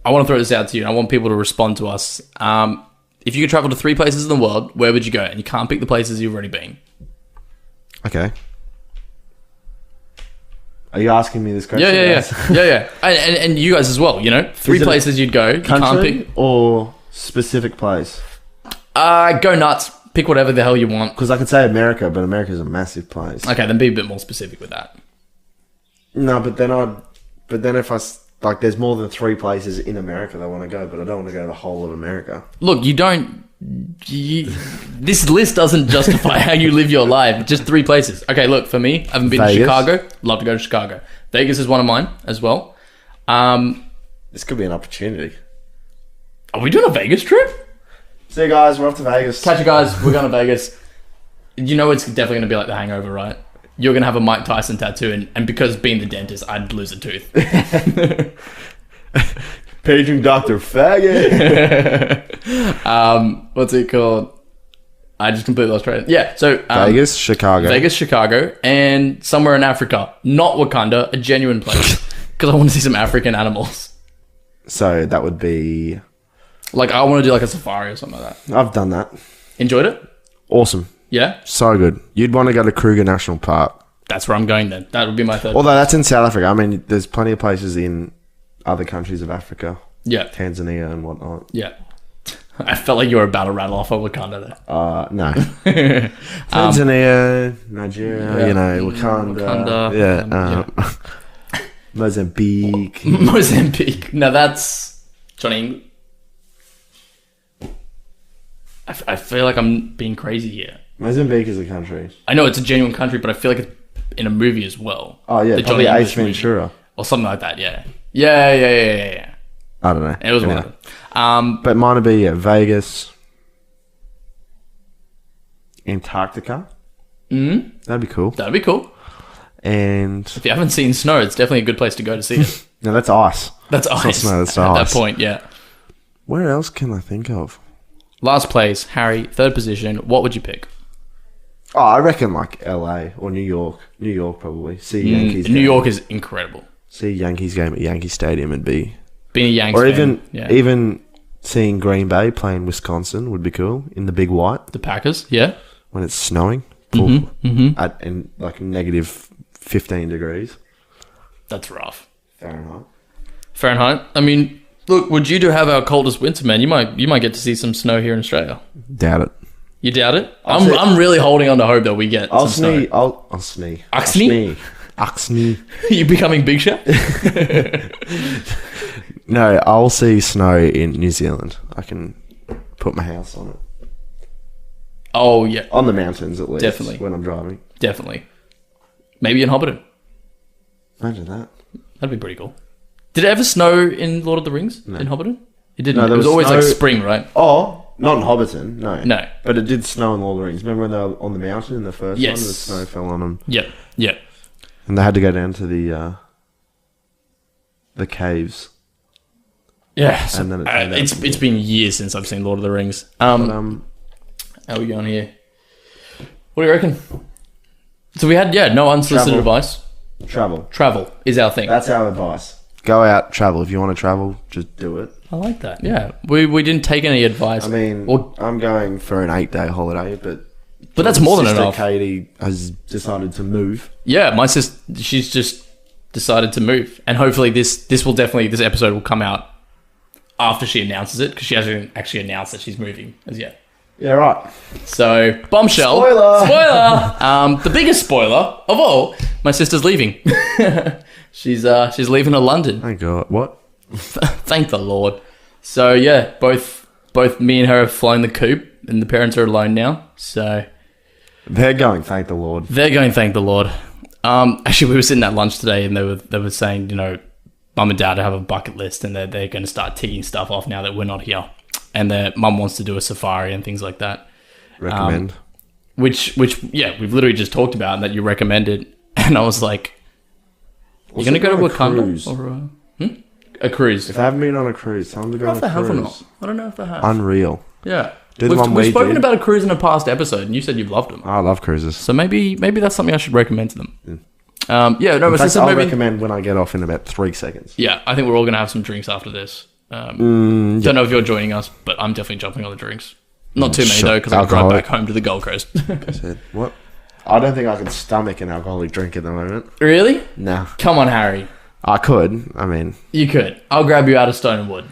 Speaker 2: I want to throw this out to you, and I want people to respond to us. If you could travel to 3 places in the world, where would you go? And you can't pick the places you've already been.
Speaker 1: Okay. Are you asking me this question?
Speaker 2: Yeah. And you guys as well, 3 places you'd go. You can't pick.
Speaker 1: Or specific place?
Speaker 2: Go nuts. Pick whatever the hell you want.
Speaker 1: Because I could say America, but America's a massive place.
Speaker 2: Okay, then be a bit more specific with that.
Speaker 1: No, but then if I... Like, there's more than 3 places in America that I want to go, but I don't want to go to the whole of America.
Speaker 2: Look, this list doesn't justify how you live your life. Just 3 places. Okay, look, for me, I haven't been to Chicago. Love to go to Chicago. Vegas is one of mine as well.
Speaker 1: This could be an opportunity.
Speaker 2: Are we doing a Vegas trip?
Speaker 1: See you guys. We're off to Vegas.
Speaker 2: Catch you guys. We're going to Vegas. You know it's definitely going to be like The Hangover, right? You're going to have a Mike Tyson tattoo, and because being the dentist, I'd lose a tooth.
Speaker 1: Paging Dr. Faggot.
Speaker 2: What's it called? I just completely lost track. Yeah, so...
Speaker 1: Vegas, Chicago,
Speaker 2: and somewhere in Africa. Not Wakanda, a genuine place. Because I want to see some African animals.
Speaker 1: So that would be...
Speaker 2: Like, I want to do like a safari or something like that.
Speaker 1: I've done that.
Speaker 2: Enjoyed it?
Speaker 1: Awesome.
Speaker 2: Yeah?
Speaker 1: So good. You'd want to go to Kruger National Park.
Speaker 2: That's where I'm going then. That would be my third.
Speaker 1: Although that's in South Africa. I mean, there's plenty of places in other countries of Africa.
Speaker 2: Yeah.
Speaker 1: Tanzania and whatnot.
Speaker 2: Yeah. I felt like you were about to rattle off a Wakanda there.
Speaker 1: No. Tanzania, Nigeria, Wakanda. Yeah. Mozambique.
Speaker 2: Mozambique. Now that's... Johnny... I feel like I'm being crazy here.
Speaker 1: Mozambique is a country.
Speaker 2: I know it's a genuine country, but I feel like it's in a movie as well.
Speaker 1: Oh, yeah.
Speaker 2: The
Speaker 1: Probably
Speaker 2: Johnny
Speaker 1: Ace
Speaker 2: English movie.
Speaker 1: Ventura.
Speaker 2: Or something like that, yeah. Yeah.
Speaker 1: I don't know.
Speaker 2: It was one of them.
Speaker 1: But mine would be Vegas, Antarctica. That'd be cool.
Speaker 2: That'd be cool.
Speaker 1: And
Speaker 2: If you haven't seen snow, it's definitely a good place to go to see it.
Speaker 1: no, that's ice.
Speaker 2: That's ice.
Speaker 1: not snow, that's
Speaker 2: At
Speaker 1: ice.
Speaker 2: that point, yeah.
Speaker 1: Where else can I think of?
Speaker 2: Last place, Harry, third position. What would you pick?
Speaker 1: Oh, I reckon like LA or New York. New York probably. See Yankees.
Speaker 2: New
Speaker 1: game.
Speaker 2: York is incredible.
Speaker 1: See Yankees game at Yankee Stadium and be.
Speaker 2: Being a Yankees
Speaker 1: Or
Speaker 2: fan, yeah.
Speaker 1: even seeing Green Bay playing Wisconsin would be cool in the Big White
Speaker 2: The Packers, yeah.
Speaker 1: when it's snowing. At in like negative 15 degrees
Speaker 2: That's rough.
Speaker 1: Fahrenheit.
Speaker 2: I mean, look, would you have our coldest winter, man? You might get to see some snow here in Australia.
Speaker 1: Doubt it.
Speaker 2: You doubt it?
Speaker 1: say-
Speaker 2: I'm really holding on to hope that we get some snow.
Speaker 1: I'll snee.
Speaker 2: Oxney?
Speaker 1: Oxney.
Speaker 2: You becoming Big Chef?
Speaker 1: No, I'll see snow in New Zealand. I can put my house on it.
Speaker 2: Oh, yeah.
Speaker 1: On the mountains, at least.
Speaker 2: Definitely.
Speaker 1: When I'm driving.
Speaker 2: Definitely. Maybe in Hobbiton.
Speaker 1: Imagine that.
Speaker 2: That'd be pretty cool. Did it ever snow in Lord of the Rings in Hobbiton? It didn't.
Speaker 1: No,
Speaker 2: It
Speaker 1: there
Speaker 2: was
Speaker 1: was
Speaker 2: always
Speaker 1: snow-
Speaker 2: like spring, right?
Speaker 1: Oh, not in Hobbiton, no.
Speaker 2: No.
Speaker 1: But it did snow in Lord of the Rings. Remember when they were on the mountain in the first
Speaker 2: Yes.
Speaker 1: one? The snow fell on them.
Speaker 2: Yep.
Speaker 1: And they had to go down to the caves.
Speaker 2: Yeah. So,
Speaker 1: And then it turned out to
Speaker 2: it's been years since I've seen Lord of the Rings.
Speaker 1: But,
Speaker 2: How are we going here? What do you reckon? So we had, no unsolicited
Speaker 1: Travel.
Speaker 2: advice.
Speaker 1: travel.
Speaker 2: Travel is our thing.
Speaker 1: That's our advice. Go out, travel. If you want to travel, just do it.
Speaker 2: I like that. Yeah. We didn't take any advice.
Speaker 1: I mean,
Speaker 2: Or-
Speaker 1: I'm going for an 8-day holiday, but
Speaker 2: that's more than
Speaker 1: sister
Speaker 2: enough.
Speaker 1: Katie has decided to move.
Speaker 2: Yeah, my sister, she's just decided to move. And hopefully this episode will come out after she announces it, because she hasn't actually announced that she's moving as yet.
Speaker 1: Yeah, right.
Speaker 2: So, bombshell.
Speaker 1: Spoiler!
Speaker 2: The biggest spoiler of all, my sister's leaving. She's leaving to London.
Speaker 1: Thank God. What?
Speaker 2: Thank the Lord. So yeah, both me and her have flown the coop, and the parents are alone now. So
Speaker 1: They're going, thank the Lord.
Speaker 2: they're going, thank the Lord. Actually, we were sitting at lunch today, and they were saying, mum and dad have a bucket list, and they're going to start ticking stuff off now that we're not here. And their mum wants to do a safari and things like that.
Speaker 1: Recommend.
Speaker 2: Which yeah, we've literally just talked about, and that you recommended. And I was like, you're going to go to Wakanda?
Speaker 1: Cruise.
Speaker 2: Or a cruise?
Speaker 1: If they haven't been on a cruise, tell them to go
Speaker 2: I
Speaker 1: on
Speaker 2: don't know if
Speaker 1: a
Speaker 2: they have or
Speaker 1: cruise.
Speaker 2: not. I don't know if they have.
Speaker 1: Unreal.
Speaker 2: Yeah.
Speaker 1: Do the one
Speaker 2: We've
Speaker 1: we
Speaker 2: spoken
Speaker 1: did.
Speaker 2: about a cruise in a past episode, and you said you loved them.
Speaker 1: I love cruises.
Speaker 2: So maybe that's something I should recommend to them.
Speaker 1: In
Speaker 2: My
Speaker 1: fact,
Speaker 2: sister
Speaker 1: I'll
Speaker 2: maybe.
Speaker 1: recommend when I get off in about 3 seconds.
Speaker 2: Yeah, I think we're all going to have some drinks after this. Don't know if you're joining us, but I'm definitely jumping on the drinks. Not too many,
Speaker 1: Sure.
Speaker 2: though, because I'm going
Speaker 1: Alcoholic.
Speaker 2: back home to the Gold Coast.
Speaker 1: I said, what? I don't think I can stomach an alcoholic drink at the moment.
Speaker 2: Really?
Speaker 1: No.
Speaker 2: Come on, Harry.
Speaker 1: I could. I mean,
Speaker 2: You could. I'll grab you out of Stone and Wood.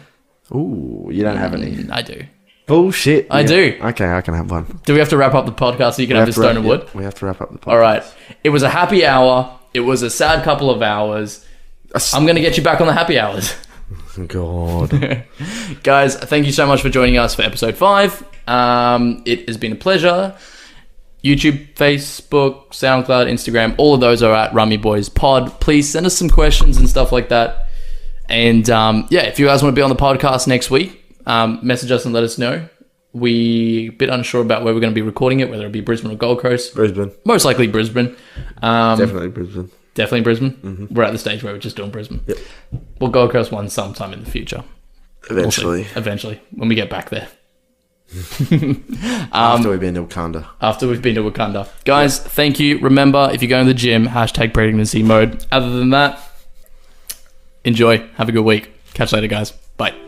Speaker 1: ooh, you don't have any.
Speaker 2: I do.
Speaker 1: Bullshit.
Speaker 2: I do.
Speaker 1: Okay, I can have one.
Speaker 2: Do we have to wrap up the podcast so you can
Speaker 1: We
Speaker 2: have
Speaker 1: have
Speaker 2: the
Speaker 1: to
Speaker 2: Stone and Wood?
Speaker 1: We have to wrap up the podcast.
Speaker 2: All right. It was a happy hour. It was a sad couple of hours. I'm going to get you back on the happy hours.
Speaker 1: God.
Speaker 2: Guys, thank you so much for joining us for episode 5. It has been a pleasure. YouTube, Facebook, SoundCloud, Instagram, all of those are at Rummy Boys Pod. Please send us some questions and stuff like that. And if you guys want to be on the podcast next week, message us and let us know. We a bit unsure about where we're going to be recording it, whether it be Brisbane or Gold Coast.
Speaker 1: Brisbane.
Speaker 2: Most likely Brisbane.
Speaker 1: Definitely Brisbane.
Speaker 2: Definitely Brisbane. We're at the stage where we're just doing Brisbane.
Speaker 1: Yep.
Speaker 2: We'll Gold Coast one sometime in the future.
Speaker 1: Eventually.
Speaker 2: We'll see. Eventually, when we get back there.
Speaker 1: After we've been to Wakanda.
Speaker 2: Guys, thank you. Remember, if you go to the gym, #pregnancy mode. Other than that, enjoy. Have a good week. Catch you later, guys. Bye.